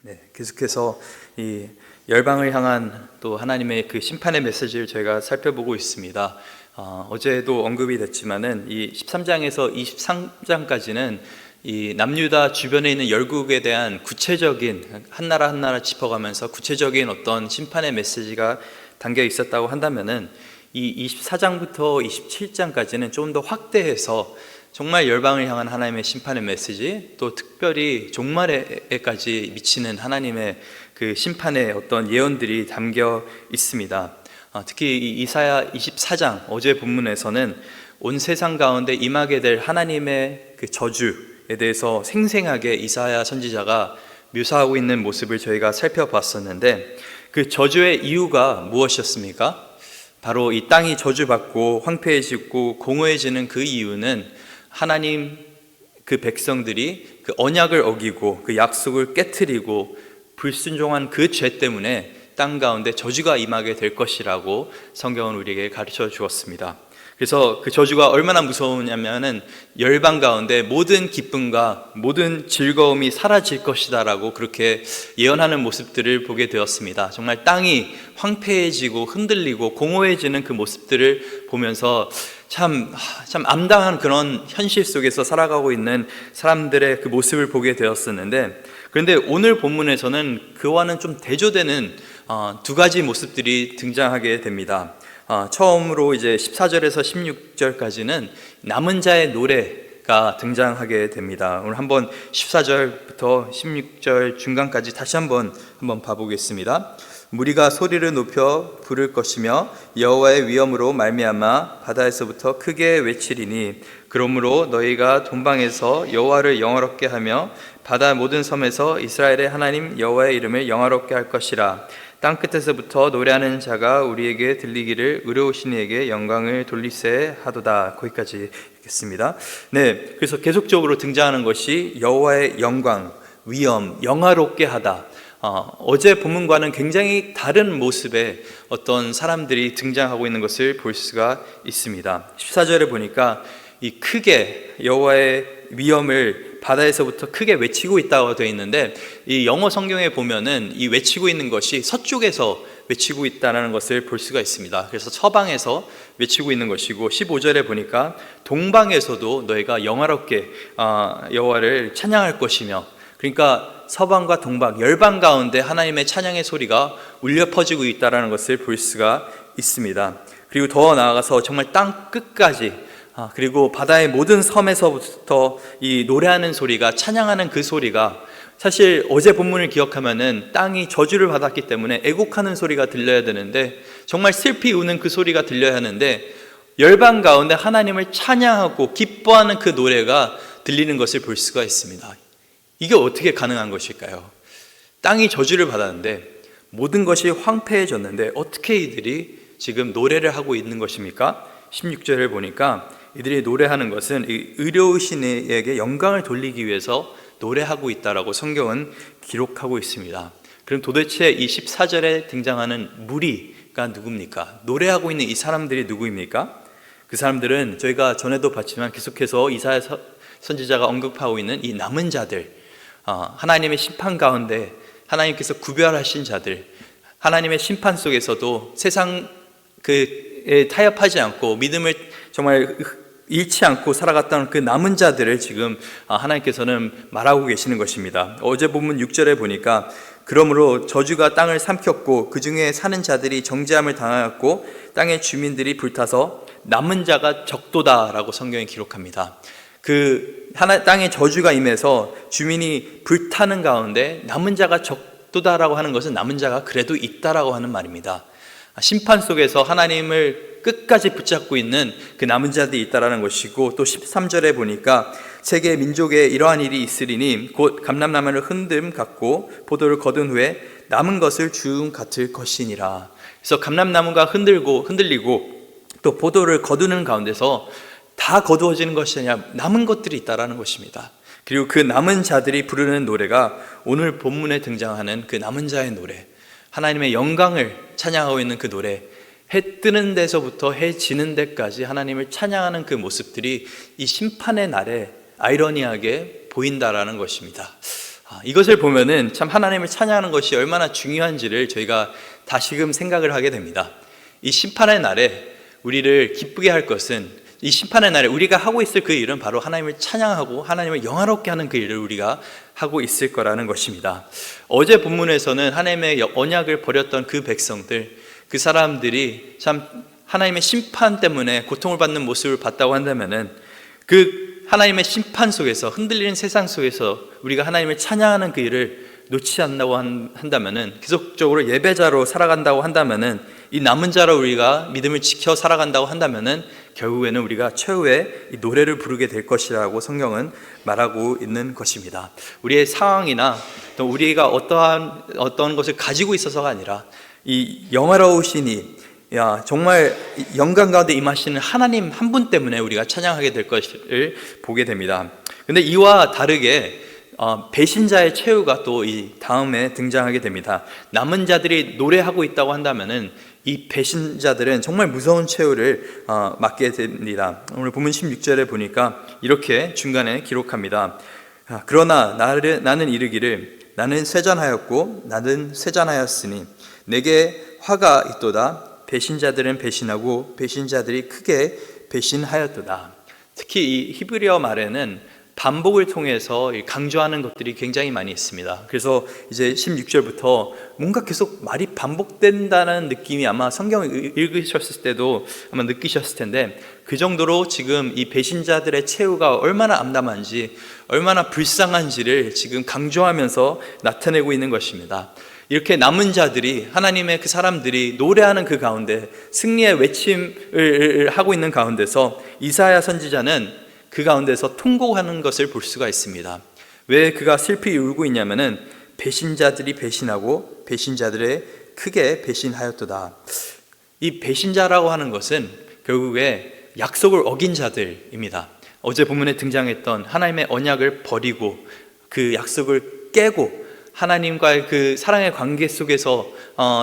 네, 계속해서 이 열방을 향한 또 하나님의 그 심판의 메시지를 저희가 살펴보고 있습니다. 어제도 언급이 됐지만은 이 13장에서 23장까지는 이 남유다 주변에 있는 열국에 대한 구체적인 한 나라 짚어가면서 구체적인 어떤 심판의 메시지가 담겨 있었다고 한다면은 이 24장부터 27장까지는 좀 더 확대해서 정말 열방을 향한 하나님의 심판의 메시지, 또 특별히 종말에까지 미치는 하나님의 그 심판의 어떤 예언들이 담겨 있습니다. 특히 이 이사야 24장 어제 본문에서는 온 세상 가운데 임하게 될 하나님의 그 저주에 대해서 생생하게 이사야 선지자가 묘사하고 있는 모습을 저희가 살펴봤었는데, 그 저주의 이유가 무엇이었습니까? 바로 이 땅이 저주받고 황폐해지고 공허해지는 그 이유는 하나님 그 백성들이 그 언약을 어기고 그 약속을 깨트리고 불순종한 그 죄 때문에 땅 가운데 저주가 임하게 될 것이라고 성경은 우리에게 가르쳐 주었습니다. 그래서 그 저주가 얼마나 무서우냐면은 열방 가운데 모든 기쁨과 모든 즐거움이 사라질 것이다 라고 그렇게 예언하는 모습들을 보게 되었습니다. 정말 땅이 황폐해지고 흔들리고 공허해지는 그 모습들을 보면서 참 암담한 그런 현실 속에서 살아가고 있는 사람들의 그 모습을 보게 되었었는데, 그런데 오늘 본문에서는 그와는 좀 대조되는 두 가지 모습들이 등장하게 됩니다. 처음으로 이제 14절에서 16절까지는 남은 자의 노래가 등장하게 됩니다. 오늘 한번 14절부터 16절 중간까지 다시 한번 봐보겠습니다. 무리가 소리를 높여 부를 것이며 여호와의 위엄으로 말미암아 바다에서부터 크게 외치리니, 그러므로 너희가 동방에서 여호와를 영화롭게 하며 바다 모든 섬에서 이스라엘의 하나님 여호와의 이름을 영화롭게 할 것이라. 땅 끝에서부터 노래하는 자가 우리에게 들리기를 의로우신 이에게 영광을 돌리세 하도다. 거기까지 읽겠습니다. 네, 그래서 계속적으로 등장하는 것이 여호와의 영광, 위엄, 영화롭게 하다. 어제 본문과는 굉장히 다른 모습의 어떤 사람들이 등장하고 있는 것을 볼 수가 있습니다. 14절에 보니까 이 크게 여호와의 위엄을 바다에서부터 크게 외치고 있다고 되어 있는데, 이 영어 성경에 보면은 이 외치고 있는 것이 서쪽에서 외치고 있다는 것을 볼 수가 있습니다. 그래서 서방에서 외치고 있는 것이고, 15절에 보니까 동방에서도 너희가 영화롭게 여호와를 찬양할 것이며, 그러니까 서방과 동방, 열방 가운데 하나님의 찬양의 소리가 울려 퍼지고 있다는 것을 볼 수가 있습니다. 그리고 더 나아가서 정말 땅 끝까지, 그리고 바다의 모든 섬에서부터 이 노래하는 소리가, 찬양하는 그 소리가, 사실 어제 본문을 기억하면은 땅이 저주를 받았기 때문에 애곡하는 소리가 들려야 되는데, 정말 슬피 우는 그 소리가 들려야 하는데, 열방 가운데 하나님을 찬양하고 기뻐하는 그 노래가 들리는 것을 볼 수가 있습니다. 이게 어떻게 가능한 것일까요? 땅이 저주를 받았는데, 모든 것이 황폐해졌는데 어떻게 이들이 지금 노래를 하고 있는 것입니까? 16절을 보니까 이들이 노래하는 것은 의로우신 이에게 영광을 돌리기 위해서 노래하고 있다라고 성경은 기록하고 있습니다. 그럼 도대체 이 14절에 등장하는 무리가 누굽니까? 노래하고 있는 이 사람들이 누구입니까? 그 사람들은 저희가 전에도 봤지만 계속해서 이사야 선지자가 언급하고 있는 이 남은 자들, 하나님의 심판 가운데 하나님께서 구별하신 자들, 하나님의 심판 속에서도 세상 타협하지 않고 믿음을 정말 잃지 않고 살아갔던 그 남은 자들을 지금 하나님께서는 말하고 계시는 것입니다. 어제 본문 6절에 보니까 그러므로 저주가 땅을 삼켰고 그 중에 사는 자들이 정죄함을 당하였고 땅의 주민들이 불타서 남은 자가 적도다라고 성경이 기록합니다. 땅에 저주가 임해서 주민이 불타는 가운데 남은 자가 적도다라고 하는 것은 남은 자가 그래도 있다라고 하는 말입니다. 심판 속에서 하나님을 끝까지 붙잡고 있는 그 남은 자들이 있다라는 것이고, 또 13절에 보니까 세계 민족에 이러한 일이 있으리니 곧 감람나무를 흔듦 같고 포도를 거둔 후에 남은 것을 주음 같을 것이니라. 그래서 감람나무가 흔들리고 또 포도를 거두는 가운데서 다 거두어지는 것이 아니라 남은 것들이 있다라는 것입니다. 그리고 그 남은 자들이 부르는 노래가 오늘 본문에 등장하는 그 남은 자의 노래, 하나님의 영광을 찬양하고 있는 그 노래, 해 뜨는 데서부터 해 지는 데까지 하나님을 찬양하는 그 모습들이 이 심판의 날에 아이러니하게 보인다라는 것입니다. 이것을 보면은 참 하나님을 찬양하는 것이 얼마나 중요한지를 저희가 다시금 생각을 하게 됩니다. 이 심판의 날에 우리를 기쁘게 할 것은, 이 심판의 날에 우리가 하고 있을 그 일은 바로 하나님을 찬양하고 하나님을 영화롭게 하는 그 일을 우리가 하고 있을 거라는 것입니다. 어제 본문에서는 하나님의 언약을 버렸던 그 백성들, 그 사람들이 참 하나님의 심판 때문에 고통을 받는 모습을 봤다고 한다면은, 그 하나님의 심판 속에서, 흔들리는 세상 속에서 우리가 하나님을 찬양하는 그 일을 놓지 않는다고 한다면은, 계속적으로 예배자로 살아간다고 한다면은, 이 남은 자로 우리가 믿음을 지켜 살아간다고 한다면은 결국에는 우리가 최후의 이 노래를 부르게 될 것이라고 성경은 말하고 있는 것입니다. 우리의 상황이나 또 우리가 어떠한 것을 가지고 있어서가 아니라 이 영화로우시니 정말 영광 가운데 임하시는 하나님 한 분 때문에 우리가 찬양하게 될 것을 보게 됩니다. 근데 이와 다르게 배신자의 최후가 또 이 다음에 등장하게 됩니다. 남은 자들이 노래하고 있다고 한다면은 이 배신자들은 정말 무서운 최후를 맞게 됩니다. 오늘 본문 16절에 보니까 이렇게 중간에 기록합니다. 그러나 나는 이르기를 나는 쇠잔하였고 나는 쇠잔하였으니 내게 화가 있도다. 배신자들은 배신하고 배신자들이 크게 배신하였도다. 특히 이 히브리어 말에는 반복을 통해서 강조하는 것들이 굉장히 많이 있습니다. 그래서 이제 16절부터 뭔가 계속 말이 반복된다는 느낌이 아마 성경을 읽으셨을 때도 아마 느끼셨을 텐데, 그 정도로 지금 이 배신자들의 최후가 얼마나 암담한지, 얼마나 불쌍한지를 지금 강조하면서 나타내고 있는 것입니다. 이렇게 남은 자들이, 하나님의 그 사람들이 노래하는 그 가운데, 승리의 외침을 하고 있는 가운데서 이사야 선지자는 그 가운데서 통곡하는 것을 볼 수가 있습니다. 왜 그가 슬피 울고 있냐면은 배신자들이 배신하고 배신자들의 크게 배신하였도다. 이 배신자라고 하는 것은 결국에 약속을 어긴 자들입니다. 어제 본문에 등장했던 하나님의 언약을 버리고 그 약속을 깨고 하나님과의 그 사랑의 관계 속에서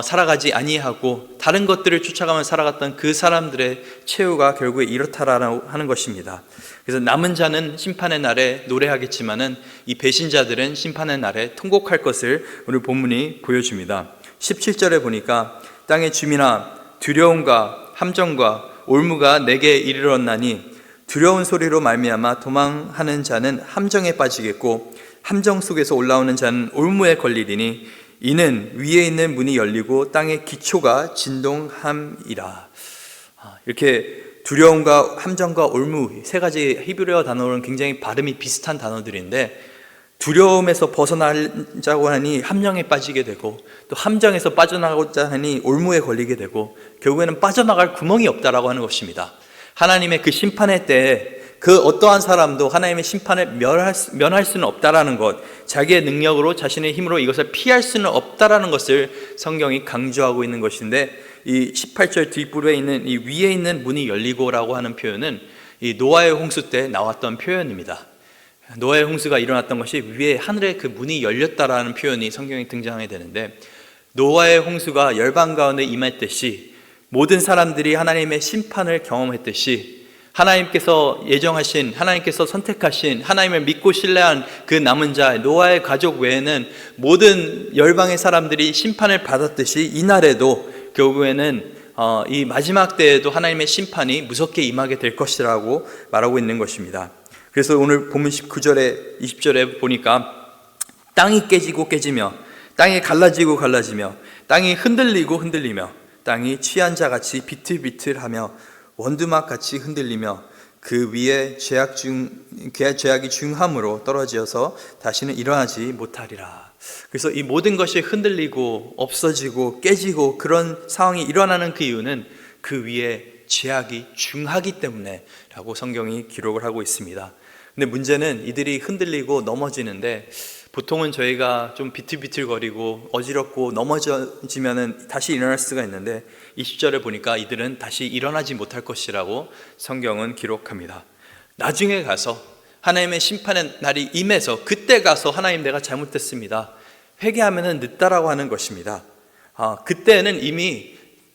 살아가지 아니하고 다른 것들을 쫓아가며 살아갔던 그 사람들의 최후가 결국에 이렇다라고 하는 것입니다. 그래서 남은 자는 심판의 날에 노래하겠지만은 이 배신자들은 심판의 날에 통곡할 것을 오늘 본문이 보여줍니다. 17절에 보니까 땅의 주민아 두려움과 함정과 올무가 내게 이르렀나니 두려운 소리로 말미암아 도망하는 자는 함정에 빠지겠고 함정 속에서 올라오는 자는 올무에 걸리리니 이는 위에 있는 문이 열리고 땅의 기초가 진동함이라. 이렇게 두려움과 함정과 올무 세 가지 히브리어 단어는 굉장히 발음이 비슷한 단어들인데, 두려움에서 벗어나자고 하니 함정에 빠지게 되고, 또 함정에서 빠져나가고자 하니 올무에 걸리게 되고, 결국에는 빠져나갈 구멍이 없다라고 하는 것입니다. 하나님의 그 심판의 때에 그 어떠한 사람도 하나님의 심판을 면할 수는 없다라는 것, 자기의 능력으로 자신의 힘으로 이것을 피할 수는 없다라는 것을 성경이 강조하고 있는 것인데, 이 18절 뒷부분에 있는 이 위에 있는 문이 열리고라고 하는 표현은 이 노아의 홍수 때 나왔던 표현입니다. 노아의 홍수가 일어났던 것이 위에 하늘에 그 문이 열렸다라는 표현이 성경에 등장하게 되는데, 노아의 홍수가 열방 가운데 임했듯이 모든 사람들이 하나님의 심판을 경험했듯이 하나님께서 예정하신, 하나님께서 선택하신, 하나님을 믿고 신뢰한 그 남은 자 노아의 가족 외에는 모든 열방의 사람들이 심판을 받았듯이 이날에도 결국에는 이 마지막 때에도 하나님의 심판이 무섭게 임하게 될 것이라고 말하고 있는 것입니다. 그래서 오늘 본문 19절에 20절에 보니까 땅이 깨지고 깨지며 땅이 갈라지고 갈라지며 땅이 흔들리고 흔들리며 땅이 취한 자같이 비틀비틀하며 원두막같이 흔들리며 그 위에 죄악이 중함으로 떨어져서 다시는 일어나지 못하리라. 그래서 이 모든 것이 흔들리고 없어지고 깨지고 그런 상황이 일어나는 그 이유는 그 위에 죄악이 중하기 때문에 라고 성경이 기록을 하고 있습니다. 근데 문제는 이들이 흔들리고 넘어지는데, 보통은 저희가 좀 비틀비틀거리고 어지럽고 넘어지면은 다시 일어날 수가 있는데 20절에 보니까 이들은 다시 일어나지 못할 것이라고 성경은 기록합니다. 나중에 가서 하나님의 심판의 날이 임해서 그때 가서 하나님 내가 잘못했습니다, 회개하면은 늦다라고 하는 것입니다. 그때는 이미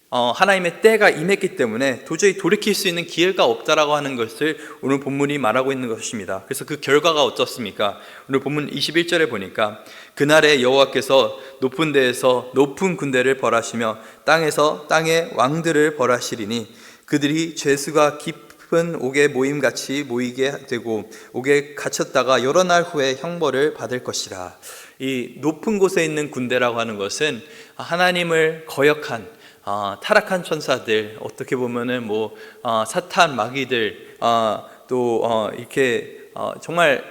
하나님의 때가 임했기 때문에 도저히 돌이킬 수 있는 기회가 없다라고 하는 것을 오늘 본문이 말하고 있는 것입니다. 그래서 그 결과가 어떻습니까? 오늘 본문 21절에 보니까 그날에 여호와께서 높은 데에서 높은 군대를 벌하시며 땅에서 땅의 왕들을 벌하시리니 그들이 죄수가 깊은 옥에 모임같이 모이게 되고 옥에 갇혔다가 여러 날 후에 형벌을 받을 것이라. 이 높은 곳에 있는 군대라고 하는 것은 하나님을 거역한 타락한 천사들, 어떻게 보면은 사탄 마귀들, 또 이렇게 정말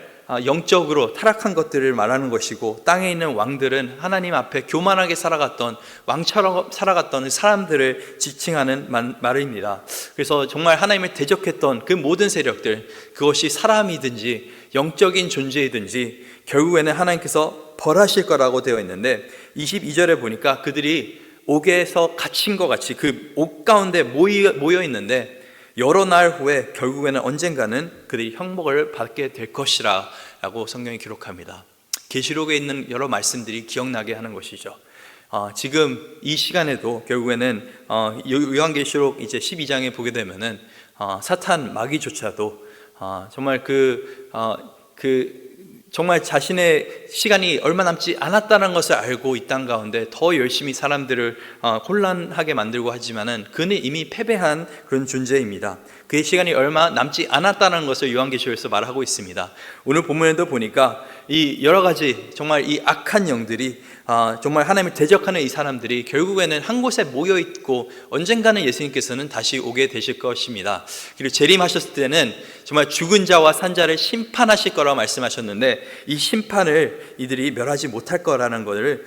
영적으로 타락한 것들을 말하는 것이고, 땅에 있는 왕들은 하나님 앞에 교만하게 살아갔던, 왕처럼 살아갔던 사람들을 지칭하는 말입니다. 그래서 정말 하나님을 대적했던 그 모든 세력들, 그것이 사람이든지 영적인 존재이든지 결국에는 하나님께서 벌하실 거라고 되어 있는데, 22절에 보니까 그들이 옥에서 갇힌 것 같이 그 옥 가운데 모여 있는데 여러 날 후에 결국에는 언젠가는 그들이 형벌을 받게 될 것이라 라고 성경이 기록합니다. 계시록에 있는 여러 말씀들이 기억나게 하는 것이죠. 지금 이 시간에도 결국에는 요한계시록 이제 12장에 보게 되면은 사탄 마귀조차도 정말 정말 자신의 시간이 얼마 남지 않았다는 것을 알고 이 땅 가운데 더 열심히 사람들을 혼란하게 만들고 하지만은 그는 이미 패배한 그런 존재입니다. 그의 시간이 얼마 남지 않았다는 것을 요한계시록에서 말하고 있습니다. 오늘 본문에도 보니까 이 여러 가지 정말 이 악한 영들이 정말 하나님을 대적하는 이 사람들이 결국에는 한 곳에 모여 있고 언젠가는 예수님께서는 다시 오게 되실 것입니다. 그리고 재림하셨을 때는 정말 죽은 자와 산 자를 심판하실 거라고 말씀하셨는데 이 심판을 이들이 멸하지 못할 거라는 것을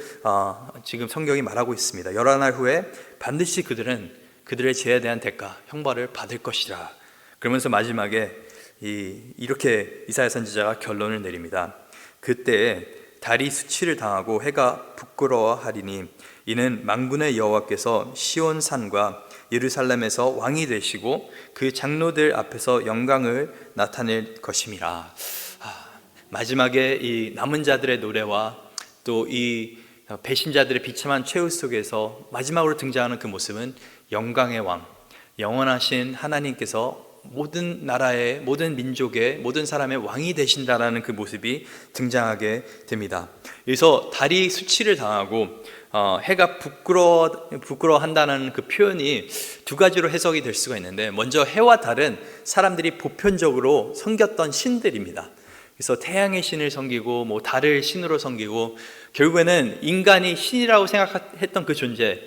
지금 성경이 말하고 있습니다. 여러 날 후에 반드시 그들은 그들의 죄에 대한 대가, 형벌을 받을 것이라. 그러면서 마지막에 이렇게 이사야 선지자가 결론을 내립니다. 그때 달이 수치를 당하고 해가 부끄러워하리니 이는 만군의 여호와께서 시온 산과 예루살렘에서 왕이 되시고 그 장로들 앞에서 영광을 나타낼 것임이라. 마지막에 이 남은 자들의 노래와 또 이 배신자들의 비참한 최후 속에서 마지막으로 등장하는 그 모습은 영광의 왕, 영원하신 하나님께서 모든 나라의, 모든 민족의, 모든 사람의 왕이 되신다라는 그 모습이 등장하게 됩니다. 그래서 달이 수치를 당하고 해가 부끄러워한다는 그 표현이 두 가지로 해석이 될 수가 있는데, 먼저 해와 달은 사람들이 보편적으로 섬겼던 신들입니다. 그래서 태양의 신을 섬기고 달을 신으로 섬기고, 결국에는 인간이 신이라고 생각했던 그 존재,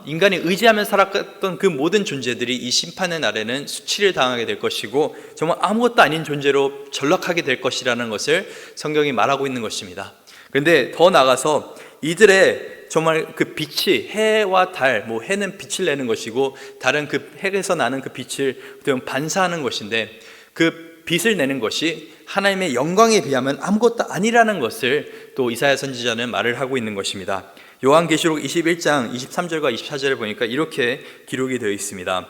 인간이 의지하며 살았던 그 모든 존재들이 이 심판의 날에는 수치를 당하게 될 것이고 정말 아무것도 아닌 존재로 전락하게 될 것이라는 것을 성경이 말하고 있는 것입니다. 그런데 더 나아가서 이들의 정말 그 빛이, 해와 달, 해는 빛을 내는 것이고 달은 그 해에서 나는 그 빛을 반사하는 것인데, 그 빛을 내는 것이 하나님의 영광에 비하면 아무것도 아니라는 것을 또 이사야 선지자는 말을 하고 있는 것입니다. 요한계시록 21장 23절과 24절을 보니까 이렇게 기록이 되어 있습니다.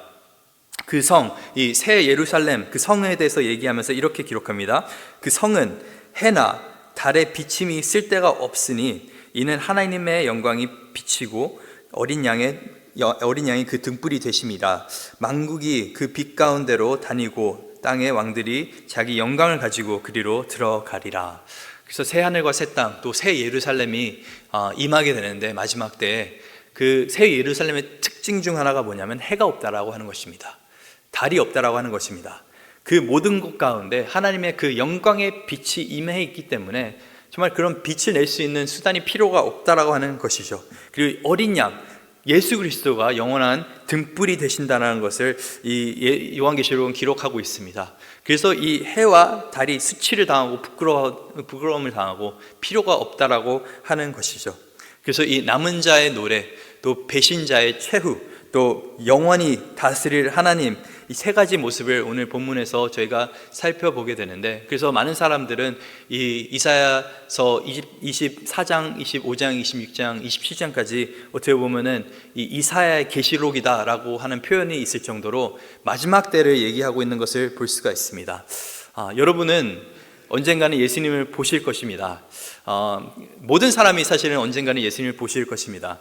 그 성, 이 새 예루살렘, 그 성에 대해서 얘기하면서 이렇게 기록합니다. 그 성은 해나 달의 비침이 쓸데가 없으니 이는 하나님의 영광이 비치고 어린 양이 그 등불이 되심이라. 만국이 그 빛 가운데로 다니고 땅의 왕들이 자기 영광을 가지고 그리로 들어가리라. 그래서 새 하늘과 새 땅, 또 새 예루살렘이 임하게 되는데, 마지막 때에 그 새 예루살렘의 특징 중 하나가 뭐냐면 해가 없다라고 하는 것입니다. 달이 없다라고 하는 것입니다. 그 모든 곳 가운데 하나님의 그 영광의 빛이 임해 있기 때문에 정말 그런 빛을 낼 수 있는 수단이 필요가 없다라고 하는 것이죠. 그리고 어린 양 예수 그리스도가 영원한 등불이 되신다는 것을 이 요한계시록은 기록하고 있습니다. 그래서 이 해와 달이 수치를 당하고 부끄러움을 당하고 필요가 없다라고 하는 것이죠. 그래서 이 남은 자의 노래, 또 배신자의 최후, 또 영원히 다스릴 하나님, 이 세 가지 모습을 오늘 본문에서 저희가 살펴보게 되는데, 그래서 많은 사람들은 이 이사야서 24장, 25장, 26장, 27장까지 어떻게 보면은 이 이사야의 계시록이다라고 하는 표현이 있을 정도로 마지막 때를 얘기하고 있는 것을 볼 수가 있습니다. 여러분은 언젠가는 예수님을 보실 것입니다. 모든 사람이 사실은 언젠가는 예수님을 보실 것입니다.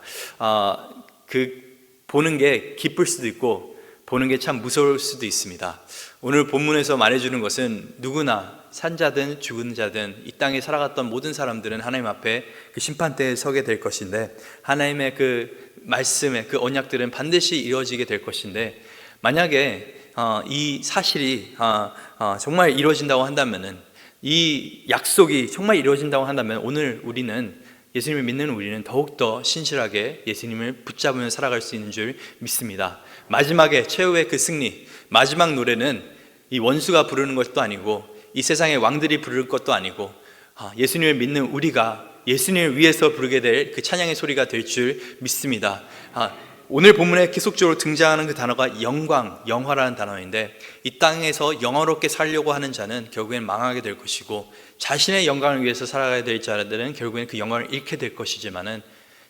보는 게 기쁠 수도 있고 보는 게 참 무서울 수도 있습니다. 오늘 본문에서 말해주는 것은 누구나 산자든 죽은 자든 이 땅에 살아갔던 모든 사람들은 하나님 앞에 그 심판대에 서게 될 것인데, 하나님의 그 말씀의 그 언약들은 반드시 이루어지게 될 것인데, 만약에 이 사실이 정말 이루어진다고 한다면은, 이 약속이 정말 이루어진다고 한다면, 오늘 우리는, 예수님을 믿는 우리는 더욱더 신실하게 예수님을 붙잡으며 살아갈 수 있는 줄 믿습니다. 마지막에 최후의 그 승리, 마지막 노래는 이 원수가 부르는 것도 아니고 이 세상의 왕들이 부를 것도 아니고 예수님을 믿는 우리가 예수님을 위해서 부르게 될 그 찬양의 소리가 될 줄 믿습니다. 오늘 본문에 계속적으로 등장하는 그 단어가 영광, 영화라는 단어인데, 이 땅에서 영화롭게 살려고 하는 자는 결국엔 망하게 될 것이고, 자신의 영광을 위해서 살아가야 될 자들은 결국엔 그 영광을 잃게 될 것이지만은,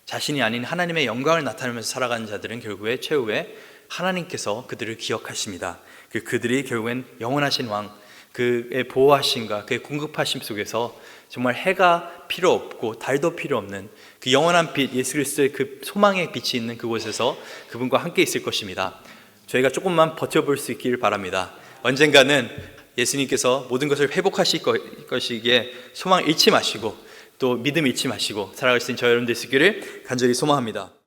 자신이 아닌 하나님의 영광을 나타내면서 살아가는 자들은 결국에 최후에 하나님께서 그들을 기억하십니다. 그들이 결국엔 영원하신 왕, 그의 보호하심과 그의 공급하심 속에서 정말 해가 필요 없고 달도 필요 없는 그 영원한 빛, 예수 그리스도의 그 소망의 빛이 있는 그곳에서 그분과 함께 있을 것입니다. 저희가 조금만 버텨볼 수 있기를 바랍니다. 언젠가는 예수님께서 모든 것을 회복하실 것이기에 소망 잃지 마시고 또 믿음 잃지 마시고 살아갈 수 있는 저 여러분들 있기를 간절히 소망합니다.